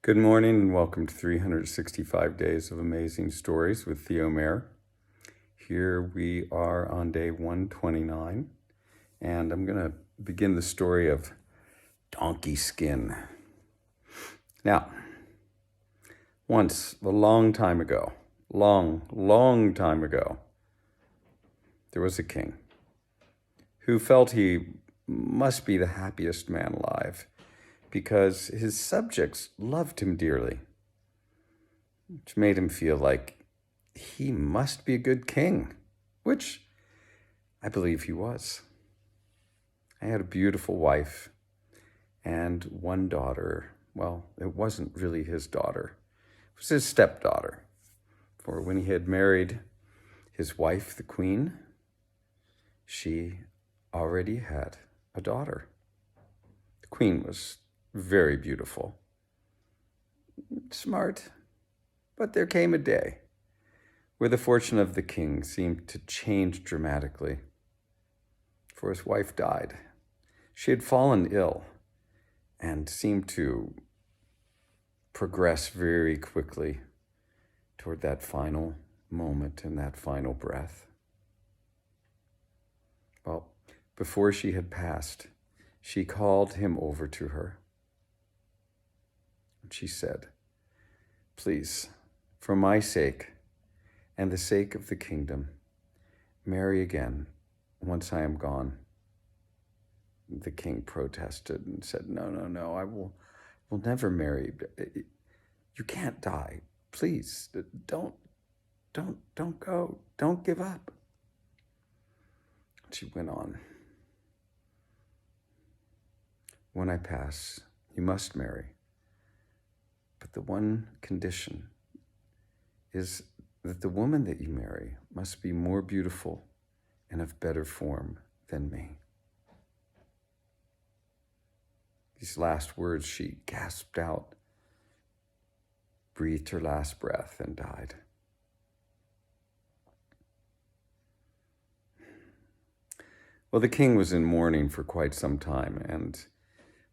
Good morning and welcome to 365 Days of Amazing Stories with Theo Mayer. Here we are on day 129, and I'm going to begin the story of Donkey Skin. Now, once, a long time ago, long time ago, there was a king who felt he must be the happiest man alive because his subjects loved him dearly, which made him feel like he must be a good king, which I believe he was. I had a beautiful wife and one daughter. Well, it wasn't really his daughter. It was his stepdaughter. For when he had married his wife, the queen, she already had a daughter. The queen was very beautiful, smart, but there came a day where the fortune of the king seemed to change dramatically, for his wife died. She had fallen ill and seemed to progress very quickly toward that final moment and that final breath. Well, before she had passed, she called him over to her. And she said, "Please, for my sake and the sake of the kingdom, marry again once I am gone." The king protested and said, No, I will never marry. You can't die. Please, don't go. Don't give up." She went on. "When I pass, you must marry. But the one condition is that the woman that you marry must be more beautiful and of better form than me." These last words she gasped out, breathed her last breath, and died. Well, the king was in mourning for quite some time, and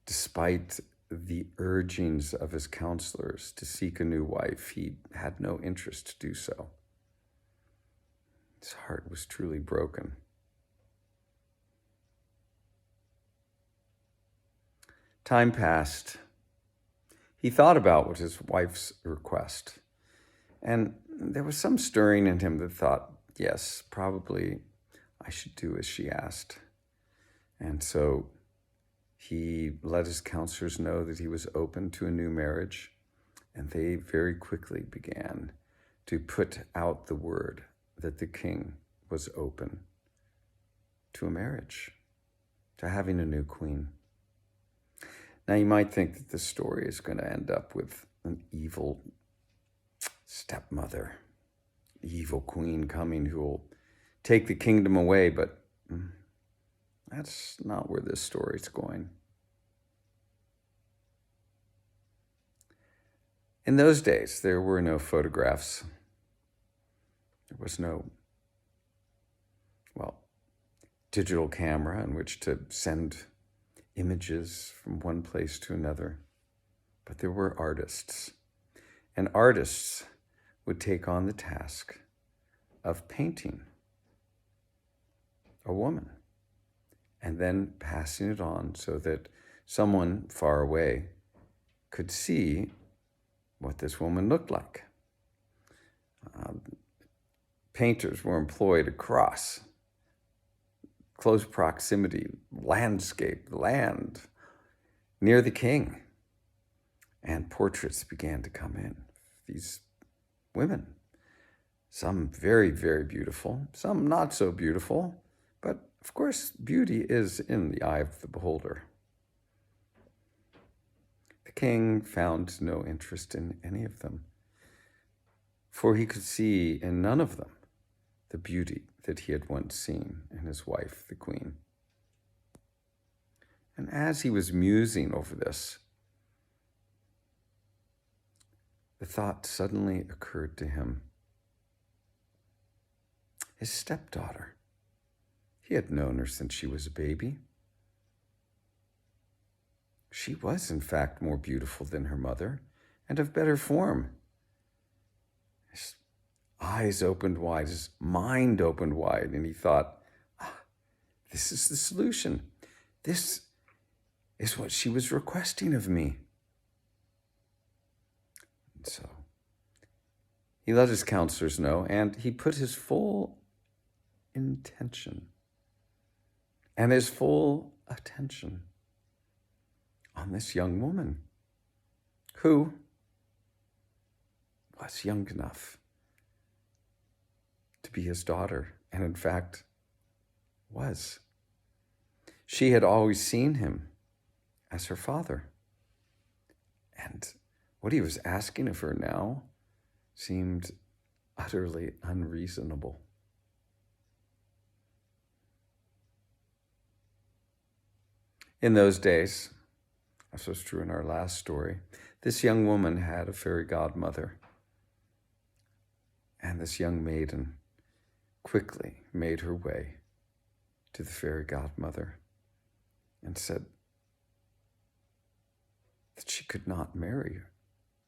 despite the urgings of his counselors to seek a new wife, he had no interest to do so. His heart was truly broken. Time passed. He thought about what his wife's request, and there was some stirring in him that thought, yes, probably I should do as she asked. And so he let his counselors know that he was open to a new marriage, and they very quickly began to put out the word that the king was open to a marriage, to having a new queen. Now, you might think that this story is going to end up with an evil stepmother, evil queen coming who will take the kingdom away, but that's not where this story's going. In those days, there were no photographs. There was no, digital camera in which to send images from one place to another. But there were artists, and artists would take on the task of painting a woman and then passing it on so that someone far away could see what this woman looked like. Painters were employed across close proximity, landscape, land, near the king. And portraits began to come in. These women, some very, very beautiful, some not so beautiful, but of course, beauty is in the eye of the beholder. The king found no interest in any of them, for he could see in none of them the beauty that he had once seen in his wife, the queen. And as he was musing over this, the thought suddenly occurred to him. His stepdaughter. He had known her since she was a baby. She was, in fact, more beautiful than her mother, and of better form. His eyes opened wide, his mind opened wide, and he thought, this is the solution. This is what she was requesting of me. And so he let his counselors know, and he put his full intention and his full attention on this young woman who was young enough to be his daughter, and in fact was. She had always seen him as her father, and what he was asking of her now seemed utterly unreasonable. In those days, as was true in our last story, this young woman had a fairy godmother, and this young maiden quickly made her way to the fairy godmother and said that she could not marry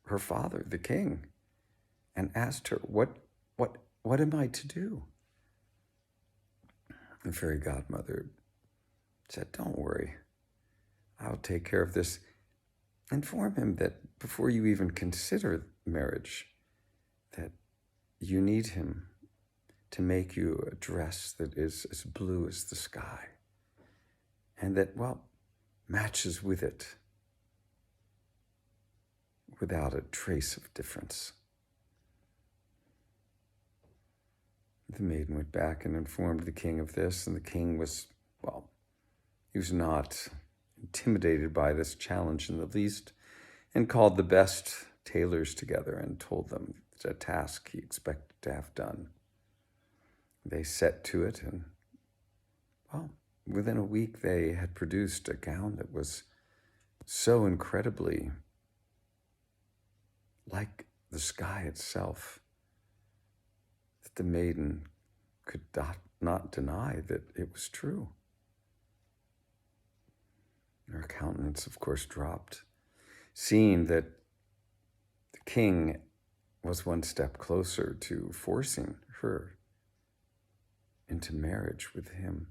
her father, the king, and asked her, what am I to do? The fairy godmother said, don't worry, I'll take care of this. Inform him that before you even consider marriage, that you need him to make you a dress that is as blue as the sky, and that, well, matches with it without a trace of difference. The maiden went back and informed the king of this, and the king was, well, he was not intimidated by this challenge in the least, and called the best tailors together and told them a task he expected to have done. They set to it, and, well, within a week they had produced a gown that was so incredibly like the sky itself that the maiden could not deny that it was true. Her countenance, of course, dropped, seeing that the king was one step closer to forcing her into marriage with him.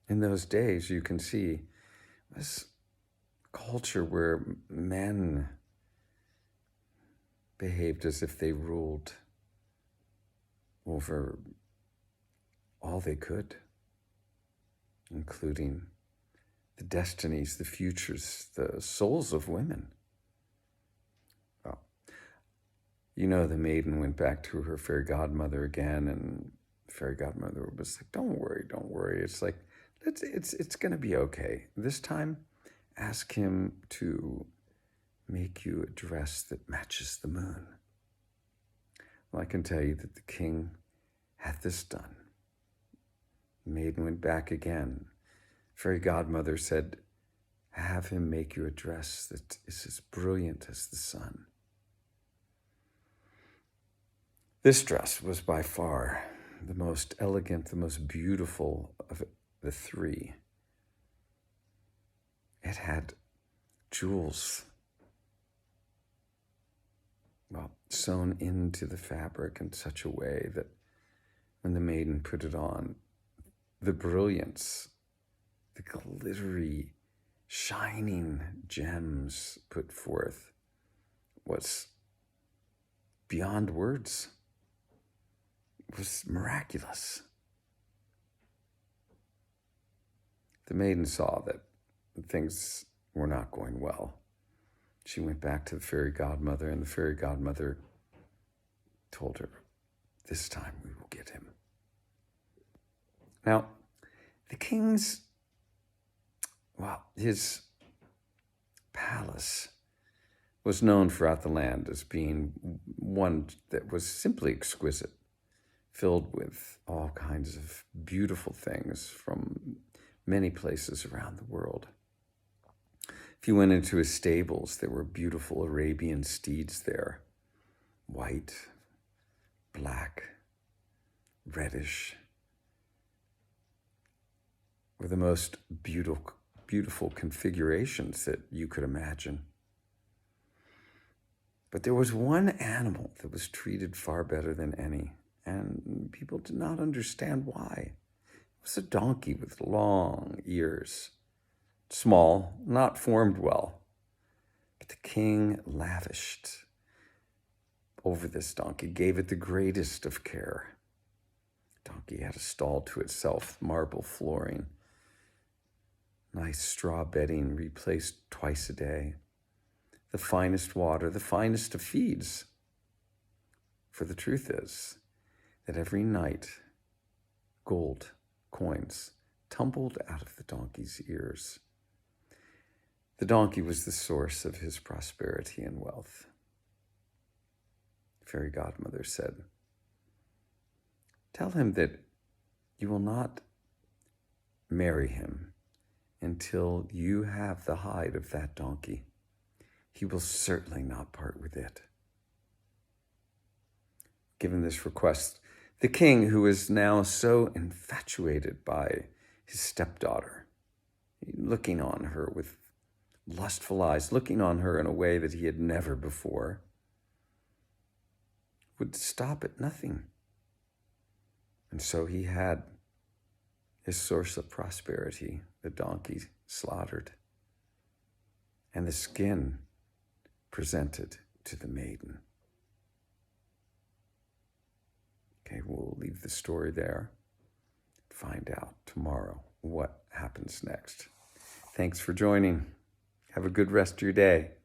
In those days, you can see this culture where men behaved as if they ruled over all they could, including the destinies, the futures, the souls of women. Well, you know, the maiden went back to her fairy godmother again, and the fairy godmother was like, don't worry. It's like, it's going to be okay. This time, ask him to make you a dress that matches the moon. Well, I can tell you that the king had this done. The maiden went back again. Fairy godmother said, have him make you a dress that is as brilliant as the sun. This dress was by far the most elegant, the most beautiful of the three. It had jewels, well, sewn into the fabric in such a way that when the maiden put it on, the brilliance, the glittery, shining gems put forth was beyond words. It was miraculous. The maiden saw that things were not going well. She went back to the fairy godmother, and the fairy godmother told her, this time we will get him. Now, the king's, well, his palace was known throughout the land as being one that was simply exquisite, filled with all kinds of beautiful things from many places around the world. If you went into his stables, there were beautiful Arabian steeds there, white, black, reddish, were the most beautiful configurations that you could imagine. But there was one animal that was treated far better than any, and people did not understand why. It was a donkey with long ears, small, not formed well. But the king lavished over this donkey, gave it the greatest of care. The donkey had a stall to itself, marble flooring, nice straw bedding replaced twice a day, the finest water, the finest of feeds. For the truth is that every night gold coins tumbled out of the donkey's ears. The donkey was the source of his prosperity and wealth. The fairy godmother said, "Tell him that you will not marry him until you have the hide of that donkey. He will certainly not part with it." Given this request, the king, who was now so infatuated by his stepdaughter, looking on her with lustful eyes, looking on her in a way that he had never before, would stop at nothing. And so he had his source of prosperity, the donkey, slaughtered, and the skin presented to the maiden. Okay, we'll leave the story there. Find out tomorrow what happens next. Thanks for joining. Have a good rest of your day.